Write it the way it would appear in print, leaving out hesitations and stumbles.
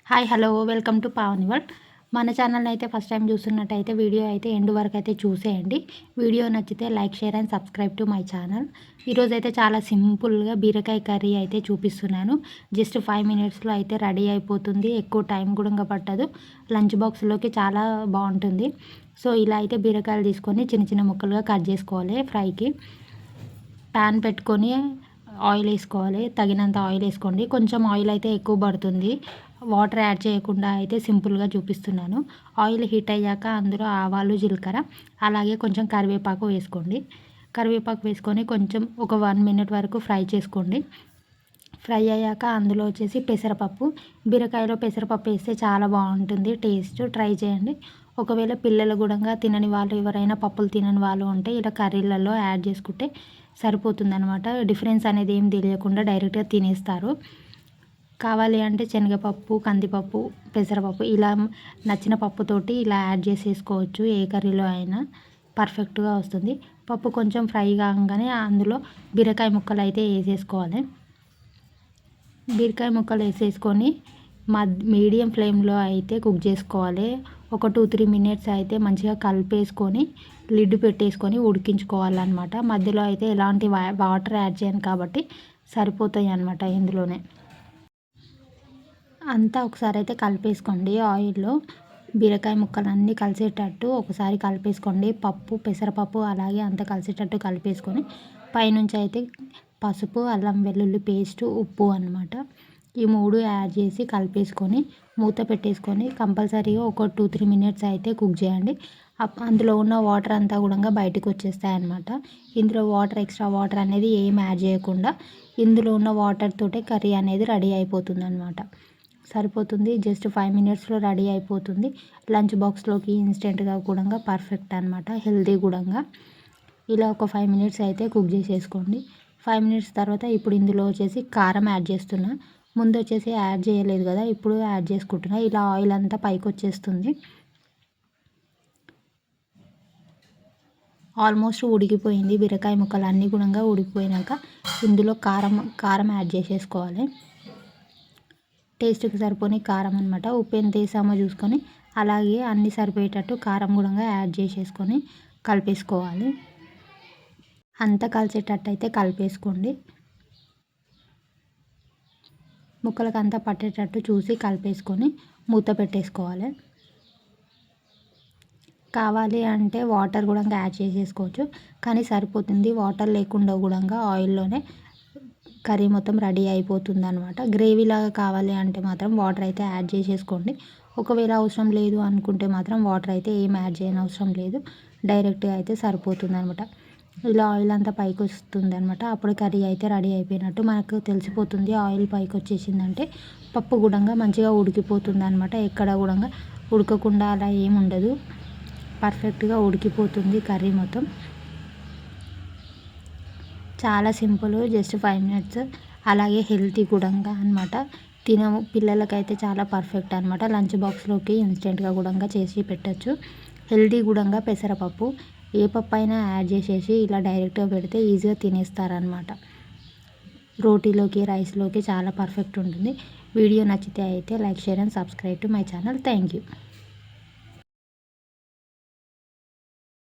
Hi hello welcome to Pavani world. మన ఛానల్ని అయితే ఫస్ట్ టైం చూస్తున్నట్టయితే వీడియో అయితే ఎండ్ వరకు అయితే చూసేయండి. వీడియో నచ్చితే like share and subscribe to my channel. ఈరోజు అయితే చాలా సింపుల్గా బీరకాయ కర్రీ అయితే చూపిస్తున్నాను. జస్ట్ 5 మినిట్స్లో అయితే రెడీ అయిపోతుంది. ఎక్కువ టైం కూడా పట్టదు. లంచ్ బాక్స్లోకి చాలా బాగుంటుంది. సో ఇలా అయితే బీరకాయలు తీసుకొని చిన్న చిన్న ముక్కలుగా కట్ చేసుకోవాలి. ఫ్రైకి ప్యాన్ పెట్టుకొని ఆయిల్ వేసుకోవాలి. తగినంత ఆయిల్ వేసుకోండి. కొంచెం ఆయిల్ అయితే ఎక్కువ పడుతుంది. వాటర్ యాడ్ చేయకుండా అయితే సింపుల్గా చూపిస్తున్నాను. ఆయిల్ హీట్ అయ్యాక అందులో ఆవాలు, జీలకర్ర, అలాగే కొంచెం కరివేపాకు వేసుకోండి. కరివేపాకు వేసుకొని కొంచెం ఒక 1 మినిట్ వరకు ఫ్రై చేసుకోండి. ఫ్రై అయ్యాక అందులో వచ్చేసి పెసరపప్పు, బీరకాయలో పెసరపప్పు వేస్తే చాలా బాగుంటుంది టేస్ట్. ట్రై చేయండి. ఒకవేళ పిల్లలు కూడా తినని వాళ్ళు, ఎవరైనా పప్పులు తినని వాళ్ళు ఉంటే ఇలా కర్రీలలో యాడ్ చేసుకుంటే సరిపోతుందనమాట. డిఫరెన్స్ అనేది ఏం తెలియకుండా డైరెక్ట్గా తినేస్తారు. కావాలి అంటే శనగపప్పు, కందిపప్పు, పెసరపప్పు ఇలా నచ్చిన పప్పుతోటి ఇలా యాడ్ చేసేసుకోవచ్చు. ఏ కర్రీలో అయినా పర్ఫెక్ట్గా వస్తుంది. పప్పు కొంచెం ఫ్రై కాగానే అందులో బీరకాయ ముక్కలు అయితే వేసేసుకోవాలి. బీరకాయ ముక్కలు వేసేసుకొని మీడియం ఫ్లేమ్లో అయితే కుక్ చేసుకోవాలి. ఒక 2-3 మినిట్స్ అయితే మంచిగా కలిపేసుకొని లిడ్ పెట్టేసుకొని ఉడికించుకోవాలన్నమాట. మధ్యలో అయితే ఎలాంటి వాటర్ యాడ్ చేయను కాబట్టి సరిపోతాయి అన్నమాట. ఇందులోనే అంతా ఒకసారి అయితే కలిపేసుకోండి. ఆయిల్లో బీరకాయ ముక్కలన్నీ కలిసేటట్టు ఒకసారి కలిపేసుకోండి. పప్పు, పెసరపప్పు అలాగే అంతా కలిసేటట్టు కలిపేసుకొని పైనుంచి అయితే పసుపు, అల్లం వెల్లుల్లి పేస్టు, ఉప్పు అన్నమాట. ఈ 3 యాడ్ చేసి కలిపేసుకొని మూత పెట్టేసుకొని కంపల్సరీగా ఒక 2-3 మినిట్స్ అయితే కుక్ చేయండి. అందులో ఉన్న వాటర్ అంతా కూడా బయటకు వచ్చేస్తాయి అన్నమాట. ఇందులో ఎక్స్ట్రా వాటర్ అనేది ఏం యాడ్ చేయకుండా ఇందులో ఉన్న వాటర్ తోటే కర్రీ అనేది రెడీ అయిపోతుంది అన్నమాట. సరిపోతుంది. జస్ట్ 5 మినిట్స్లో రెడీ అయిపోతుంది. లంచ్ బాక్స్లోకి ఇన్స్టెంట్గా కూడా పర్ఫెక్ట్ అనమాట. హెల్తీ కూడా. ఇలా ఒక 5 మినిట్స్ అయితే కుక్ చేసేసుకోండి. 5 మినిట్స్ తర్వాత ఇప్పుడు ఇందులో వచ్చేసి కారం యాడ్ చేస్తున్నా. ముందు వచ్చేసి యాడ్ చేయలేదు కదా, ఇప్పుడు యాడ్ చేసుకుంటున్నా. ఇలా ఆయిల్ అంతా పైకి వచ్చేస్తుంది. ఆల్మోస్ట్ ఉడికిపోయింది. బీరకాయ ముక్కలు అన్నీ కూడా ఉడికిపోయినాక ఇందులో కారం యాడ్ చేసేసుకోవాలి. టేస్ట్కి సరిపోని కారం అనమాట. ఉప్పు ఎంత వేసామో చూసుకొని అలాగే అన్నీ సరిపోయేటట్టు కారం కూడా యాడ్ చేసేసుకొని కలిపేసుకోవాలి. అంతా కలిసేటట్టు అయితే కలిపేసుకోండి. ముక్కలకు అంతా పట్టేటట్టు చూసి కలిపేసుకొని మూత పెట్టేసుకోవాలి. కావాలి అంటే వాటర్ కూడా యాడ్ చేసేసుకోవచ్చు, కానీ సరిపోతుంది. వాటర్ లేకుండా కూడా ఆయిల్లోనే కర్రీ మొత్తం రెడీ అయిపోతుంది అనమాట. గ్రేవీలాగా కావాలి అంటే మాత్రం వాటర్ అయితే యాడ్ చేసేసుకోండి. ఒకవేళ అవసరం లేదు అనుకుంటే మాత్రం వాటర్ అయితే ఏం యాడ్ చేయని అవసరం లేదు. డైరెక్ట్గా అయితే సరిపోతుంది అనమాట. ఇలా ఆయిల్ అంతా పైకి వస్తుంది అనమాట. అప్పుడు కర్రీ అయితే రెడీ అయిపోయినట్టు మనకు తెలిసిపోతుంది. ఆయిల్ పైకి వచ్చేసిందంటే పప్పు కూడా మంచిగా ఉడికిపోతుంది అనమాట. ఎక్కడ కూడా ఉడకకుండా అలా ఏమి ఉండదు. పర్ఫెక్ట్గా ఉడికిపోతుంది కర్రీ మొత్తం. చాలా సింపుల్. Just 5 minutes. అలాగే హెల్తీ కూడా అనమాట. పిల్లలకైతే చాలా పర్ఫెక్ట్ అనమాట. లంచ్ బాక్స్లోకి ఇన్స్టెంట్గా కూడా చేసి పెట్టచ్చు. హెల్తీ కూడా. పెసరపప్పు ఏ పప్పు అయినా యాడ్ చేసేసి ఇలా డైరెక్ట్గా పెడితే ఈజీగా తినేస్తారనమాట. రోటీలోకి, రైస్లోకి చాలా పర్ఫెక్ట్ ఉంటుంది. వీడియో నచ్చితే అయితే like, share and subscribe to my channel. Thank you.